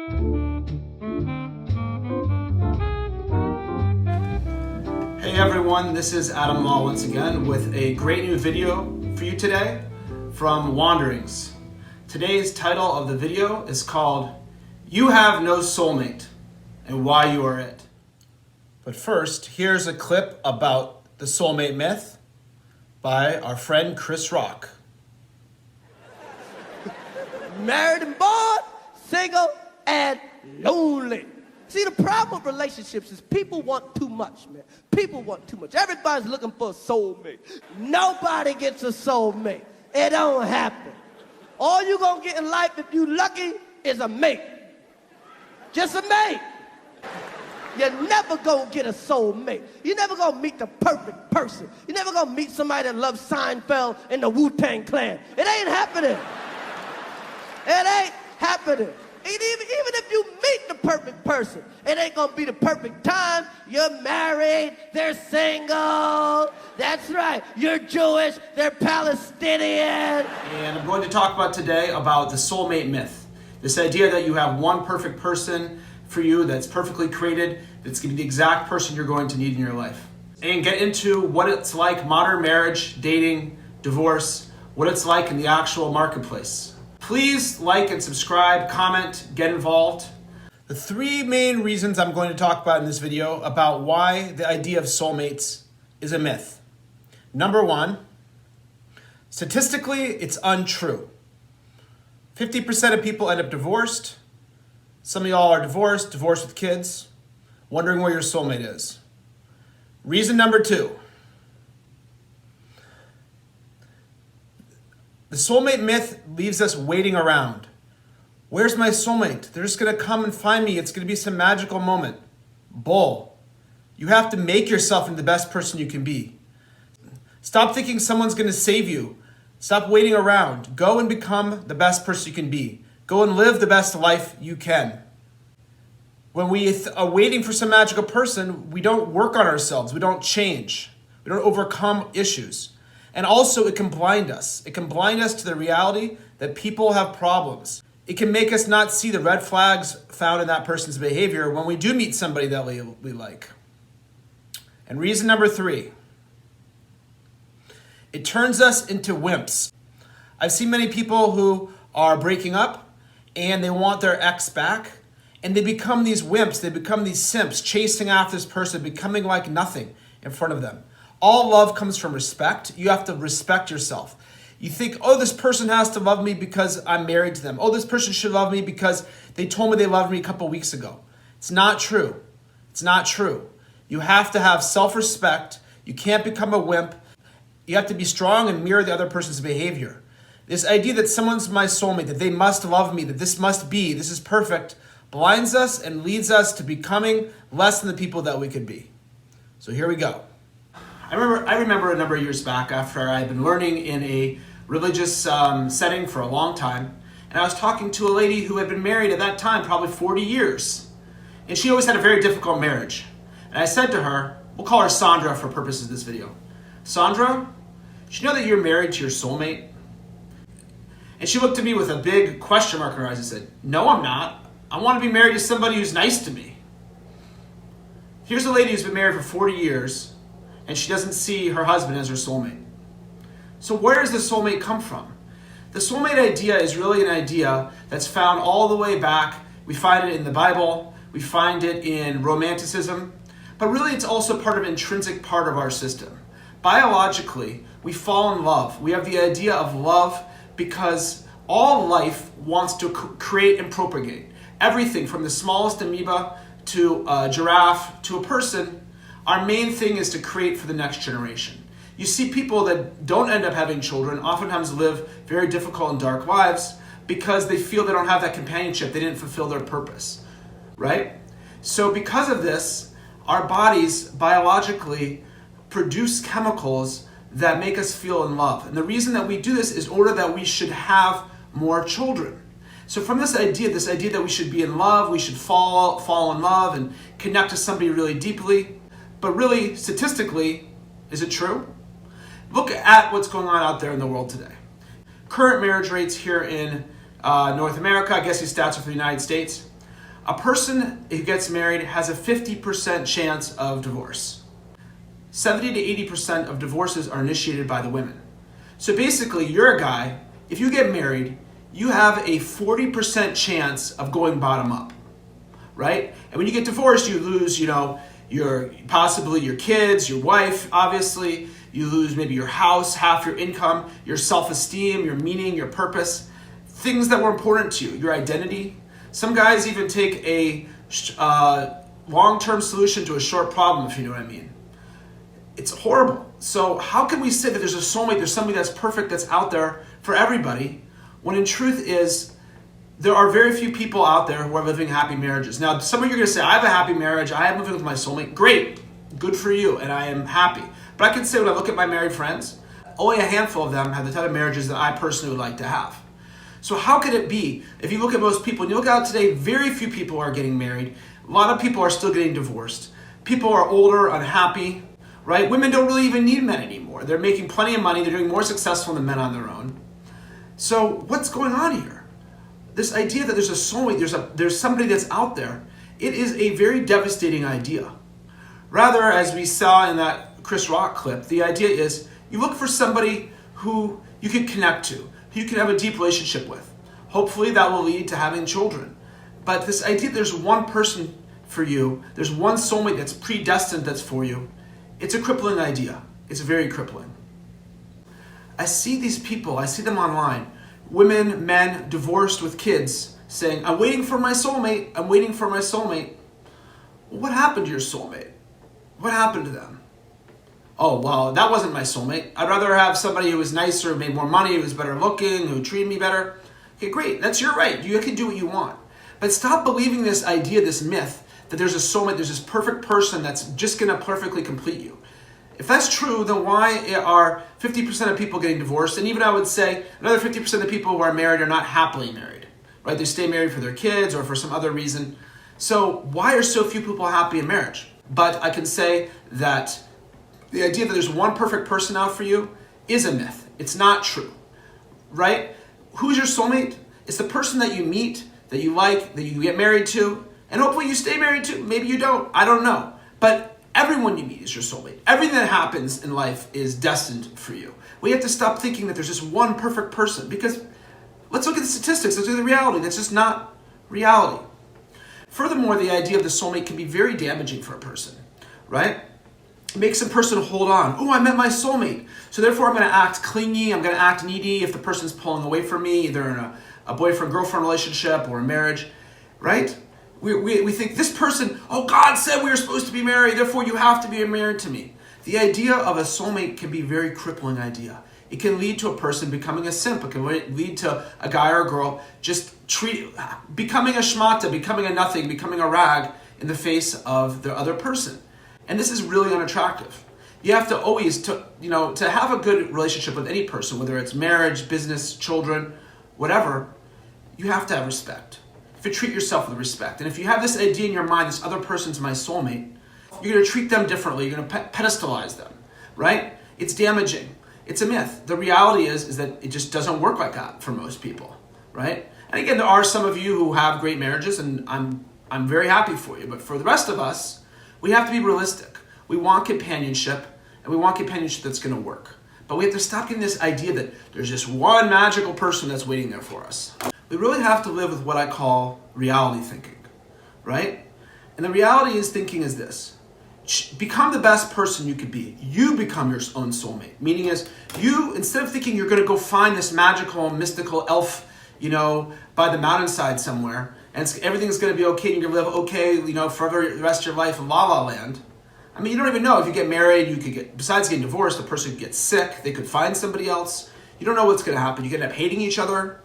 Hey everyone, this is Adam Law once again with a great new video for you today from Wanderings. Today's title of the video is called You Have No Soulmate and Why You Are It. But first, here's a clip about the soulmate myth by our friend Chris Rock. Married and bored, single and lonely. See, the problem with relationships is people want too much, man. People want too much. Everybody's looking for a soulmate. Nobody gets a soulmate. It don't happen. All you gonna get in life, if you lucky, is a mate. Just a mate. You're never gonna get a soulmate. You're never gonna meet the perfect person. You're never gonna meet somebody that loves Seinfeld and the Wu-Tang Clan. It ain't happening. It ain't happening. Even if you meet the perfect person, it ain't gonna be the perfect time. You're married, they're single. That's right, you're Jewish, they're Palestinian. And I'm going to talk about today about the soulmate myth. This idea that you have one perfect person for you that's perfectly created, that's gonna be the exact person you're going to need in your life. And get into what it's like, modern marriage, dating, divorce, what it's like in the actual marketplace. Please like and subscribe, comment, get involved. The three main reasons I'm going to talk about in this video about why the idea of soulmates is a myth. Number one, statistically, it's untrue. 50% of people end up divorced. Some of y'all are divorced with kids, wondering where your soulmate is. Reason number two, the soulmate myth leaves us waiting around. Where's my soulmate? They're just gonna come and find me. It's gonna be some magical moment. Bull. You have to make yourself into the best person you can be. Stop thinking someone's gonna save you. Stop waiting around. Go and become the best person you can be. Go and live the best life you can. When we are waiting for some magical person, we don't work on ourselves. We don't change. We don't overcome issues. And also, it can blind us. It can blind us to the reality that people have problems. It can make us not see the red flags found in that person's behavior when we do meet somebody that we like. And reason number three, it turns us into wimps. I've seen many people who are breaking up and they want their ex back, and they become these wimps. They become these simps, chasing after this person, becoming like nothing in front of them. All love comes from respect. You have to respect yourself. You think, oh, this person has to love me because I'm married to them. Oh, this person should love me because they told me they loved me a couple weeks ago. It's not true. It's not true. You have to have self-respect. You can't become a wimp. You have to be strong and mirror the other person's behavior. This idea that someone's my soulmate, that they must love me, that this is perfect, blinds us and leads us to becoming less than the people that we could be. So here we go. I remember a number of years back, after I had been learning in a religious setting for a long time, and I was talking to a lady who had been married at that time probably 40 years. And she always had a very difficult marriage. And I said to her, we'll call her Sandra for purposes of this video. Sandra, did you know that you're married to your soulmate? And she looked at me with a big question mark in her eyes and said, no, I'm not. I want to be married to somebody who's nice to me. Here's a lady who's been married for 40 years, and she doesn't see her husband as her soulmate. So where does the soulmate come from? The soulmate idea is really an idea that's found all the way back. We find it in the Bible, we find it in romanticism, but really it's also part of an intrinsic part of our system. Biologically, we fall in love. We have the idea of love because all life wants to create and propagate. Everything from the smallest amoeba to a giraffe to a person, our main thing is to create for the next generation. You see people that don't end up having children oftentimes live very difficult and dark lives because they feel they don't have that companionship. They didn't fulfill their purpose, right? So because of this, our bodies biologically produce chemicals that make us feel in love. And the reason that we do this is in order that we should have more children. So from this idea that we should be in love, we should fall in love and connect to somebody really deeply, but really statistically, is it true? Look at what's going on out there in the world today. Current marriage rates here in North America, I guess these stats are for the United States. A person who gets married has a 50% chance of divorce. 70 to 80% of divorces are initiated by the women. So basically, you're a guy, if you get married, you have a 40% chance of going bottom up, right? And when you get divorced, you lose, possibly your kids, your wife, obviously. You lose maybe your house, half your income, your self-esteem, your meaning, your purpose, things that were important to you, your identity. Some guys even take a long-term solution to a short problem, if you know what I mean. It's horrible. So how can we say that there's a soulmate, there's somebody that's perfect, that's out there for everybody, when in truth is, there are very few people out there who are living happy marriages. Now, some of you are going to say, I have a happy marriage, I am living with my soulmate. Great, good for you, and I am happy. But I can say when I look at my married friends, only a handful of them have the type of marriages that I personally would like to have. So how could it be, if you look at most people, and you look out today, very few people are getting married. A lot of people are still getting divorced. People are older, unhappy, right? Women don't really even need men anymore. They're making plenty of money. They're doing more successful than men on their own. So what's going on here? This idea that there's a soulmate, there's somebody that's out there, it is a very devastating idea. Rather, as we saw in that Chris Rock clip, the idea is you look for somebody who you can connect to, who you can have a deep relationship with. Hopefully that will lead to having children. But this idea that there's one person for you, there's one soulmate that's predestined that's for you, it's a crippling idea. It's very crippling. I see these people, I see them online, women, men, divorced with kids, saying, I'm waiting for my soulmate, I'm waiting for my soulmate. What happened to your soulmate? What happened to them? Oh, well, that wasn't my soulmate. I'd rather have somebody who was nicer, who made more money, who was better looking, who treated me better. Okay, great, that's your right. You can do what you want. But stop believing this idea, this myth, that there's a soulmate, there's this perfect person that's just gonna perfectly complete you. If that's true, then why are 50% of people getting divorced? And even I would say another 50% of the people who are married are not happily married, right? They stay married for their kids or for some other reason. So why are so few people happy in marriage? But I can say that the idea that there's one perfect person out for you is a myth. It's not true, right? Who's your soulmate? It's the person that you meet, that you like, that you get married to, and hopefully you stay married to. Maybe you don't. I don't know. But everyone you meet is your soulmate. Everything that happens in life is destined for you. We have to stop thinking that there's just one perfect person, because let's look at the statistics. Let's look at the reality. That's just not reality. Furthermore, the idea of the soulmate can be very damaging for a person, right? It makes a person hold on. Oh, I met my soulmate. So therefore I'm going to act clingy. I'm going to act needy if the person's pulling away from me, either in a boyfriend-girlfriend relationship or a marriage, right? We think this person, oh, God said we were supposed to be married, therefore you have to be married to me. The idea of a soulmate can be a very crippling idea. It can lead to a person becoming a simp. It can lead to a guy or a girl just becoming a schmata, becoming a nothing, becoming a rag in the face of the other person. And this is really unattractive. You have to always, to have a good relationship with any person, whether it's marriage, business, children, whatever, you have to have respect. If you treat yourself with respect. And if you have this idea in your mind, this other person's my soulmate, you're going to treat them differently. You're going to pedestalize them, right? It's damaging. It's a myth. The reality is that it just doesn't work like that for most people, right? And again, there are some of you who have great marriages, and I'm very happy for you. But for the rest of us, we have to be realistic. We want companionship, and we want companionship that's going to work. But we have to stop getting this idea that there's just one magical person that's waiting there for us. We really have to live with what I call reality thinking, right? And the reality is thinking is this. Become the best person you could be. You become your own soulmate. Meaning is you, instead of thinking you're going to go find this magical, mystical elf, by the mountainside somewhere, and everything's going to be okay, and you're going to live okay, forever the rest of your life in La La Land. I mean, you don't even know. If you get married, besides getting divorced, the person could get sick. They could find somebody else. You don't know what's going to happen. You could end up hating each other,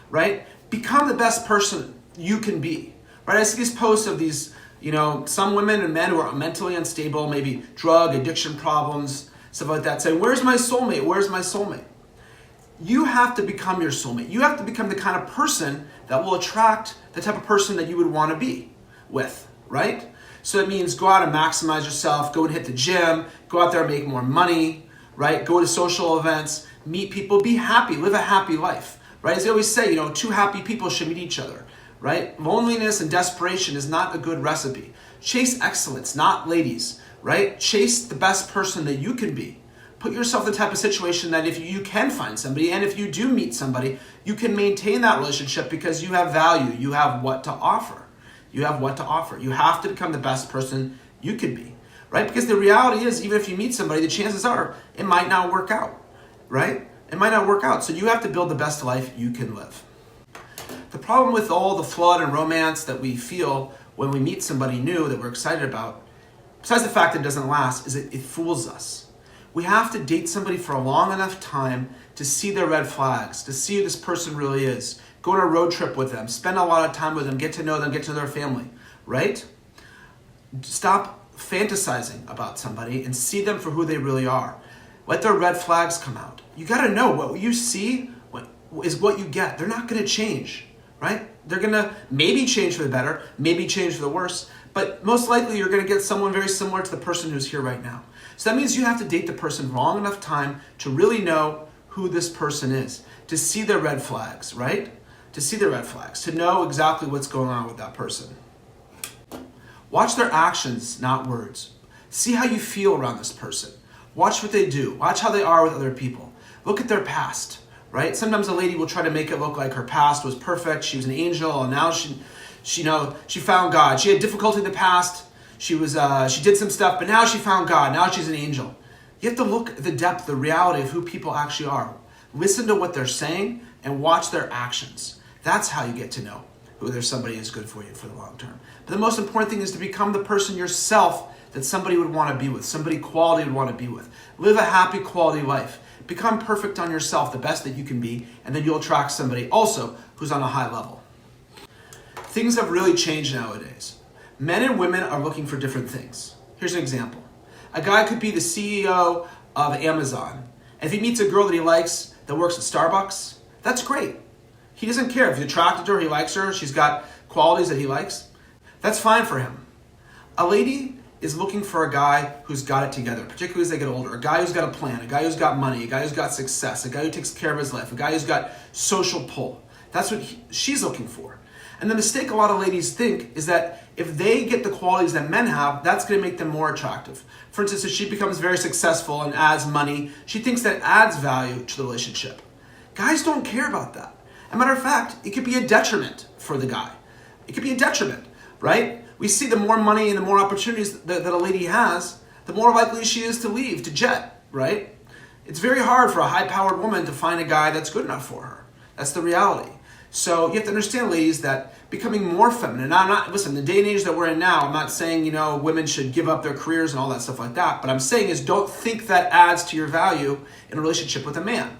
right? Become the best person you can be, right? I see these posts of these, some women and men who are mentally unstable, maybe drug addiction problems, stuff like that, saying, where's my soulmate? Where's my soulmate? You have to become your soulmate. You have to become the kind of person that will attract the type of person that you would want to be with, right? So it means go out and maximize yourself, go and hit the gym, go out there and make more money, right? Go to social events, meet people, be happy, live a happy life, right? As they always say, two happy people should meet each other, right? Loneliness and desperation is not a good recipe. Chase excellence, not ladies, right? Chase the best person that you can be. Put yourself in the type of situation that if you can find somebody, and if you do meet somebody, you can maintain that relationship because you have value. You have what to offer. You have what to offer. You have to become the best person you can be, right? Because the reality is, even if you meet somebody, the chances are it might not work out, right? It might not work out. So you have to build the best life you can live. The problem with all the flood and romance that we feel when we meet somebody new that we're excited about, besides the fact that it doesn't last, is it fools us. We have to date somebody for a long enough time to see their red flags, to see who this person really is. Go on a road trip with them, spend a lot of time with them, get to know them, get to know their family, right? Stop fantasizing about somebody and see them for who they really are. Let their red flags come out. You got to know what you see is what you get. They're not going to change, right? They're going to maybe change for the better, maybe change for the worse, but most likely you're going to get someone very similar to the person who's here right now. So that means you have to date the person for long enough time to really know who this person is, to see their red flags, right? To see their red flags, to know exactly what's going on with that person. Watch their actions, not words. See how you feel around this person. Watch what they do. Watch how they are with other people. Look at their past, right? Sometimes a lady will try to make it look like her past was perfect. She was an angel, and now she found God. She had difficulty in the past. She did some stuff, but now she found God. Now she's an angel. You have to look at the depth, the reality of who people actually are. Listen to what they're saying and watch their actions. That's how you get to know whether somebody is good for you for the long term. But the most important thing is to become the person yourself that somebody would want to be with, somebody quality would want to be with. Live a happy, quality life. Become perfect on yourself, the best that you can be, and then you'll attract somebody also who's on a high level. Things have really changed nowadays. Men and women are looking for different things. Here's an example. A guy could be the CEO of Amazon. And if he meets a girl that he likes that works at Starbucks, that's great. He doesn't care. If he's attracted to her, he likes her, she's got qualities that he likes, that's fine for him. A lady is looking for a guy who's got it together, particularly as they get older. A guy who's got a plan, a guy who's got money, a guy who's got success, a guy who takes care of his life, a guy who's got social pull. That's what she's looking for. And the mistake a lot of ladies think is that if they get the qualities that men have, that's going to make them more attractive. For instance, if she becomes very successful and adds money, she thinks that adds value to the relationship. Guys don't care about that. As a matter of fact, it could be a detriment for the guy. It could be a detriment, right? We see the more money and the more opportunities that a lady has, the more likely she is to leave, to jet, right? It's very hard for a high-powered woman to find a guy that's good enough for her. That's the reality. So you have to understand, ladies, that becoming more feminine. Now, listen, the day and age that we're in now, I'm not saying, women should give up their careers and all that stuff like that. But I'm saying is don't think that adds to your value in a relationship with a man,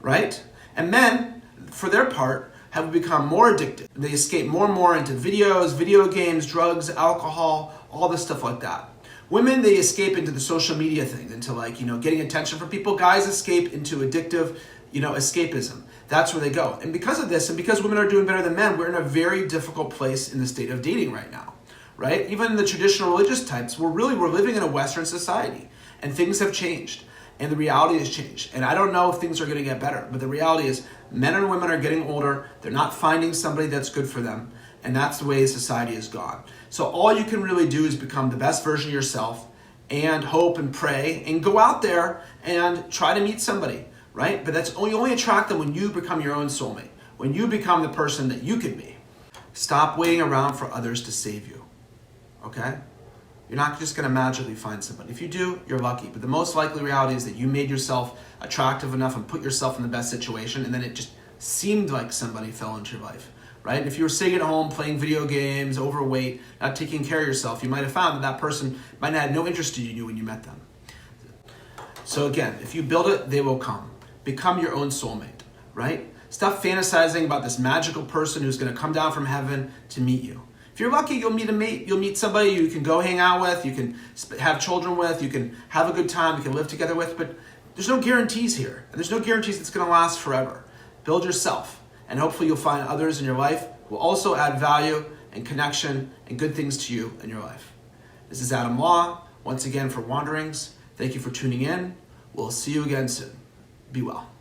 right? And men, for their part, have become more addicted. They escape more and more into videos, video games, drugs, alcohol, all this stuff like that. Women, they escape into the social media thing, into getting attention from people. Guys escape into addictive, escapism. That's where they go. And because of this, and because women are doing better than men, we're in a very difficult place in the state of dating right now, right? Even the traditional religious types, we're living in a Western society, and things have changed, and the reality has changed. And I don't know if things are going to get better, but the reality is men and women are getting older. They're not finding somebody that's good for them, and that's the way society has gone. So all you can really do is become the best version of yourself and hope and pray and go out there and try to meet somebody. Right? But you only attract them when you become your own soulmate, when you become the person that you can be. Stop waiting around for others to save you, okay? You're not just going to magically find somebody. If you do, you're lucky. But the most likely reality is that you made yourself attractive enough and put yourself in the best situation, and then it just seemed like somebody fell into your life, right? And if you were sitting at home playing video games, overweight, not taking care of yourself, you might have found that person might have had no interest in you when you met them. So again, if you build it, they will come. Become your own soulmate, right? Stop fantasizing about this magical person who's going to come down from heaven to meet you. If you're lucky, you'll meet a mate. You'll meet somebody you can go hang out with, you can have children with, you can have a good time, you can live together with, but there's no guarantees here. And there's no guarantees it's going to last forever. Build yourself, and hopefully you'll find others in your life who will also add value and connection and good things to you in your life. This is Adam Law, once again for Wanderings. Thank you for tuning in. We'll see you again soon. Be well.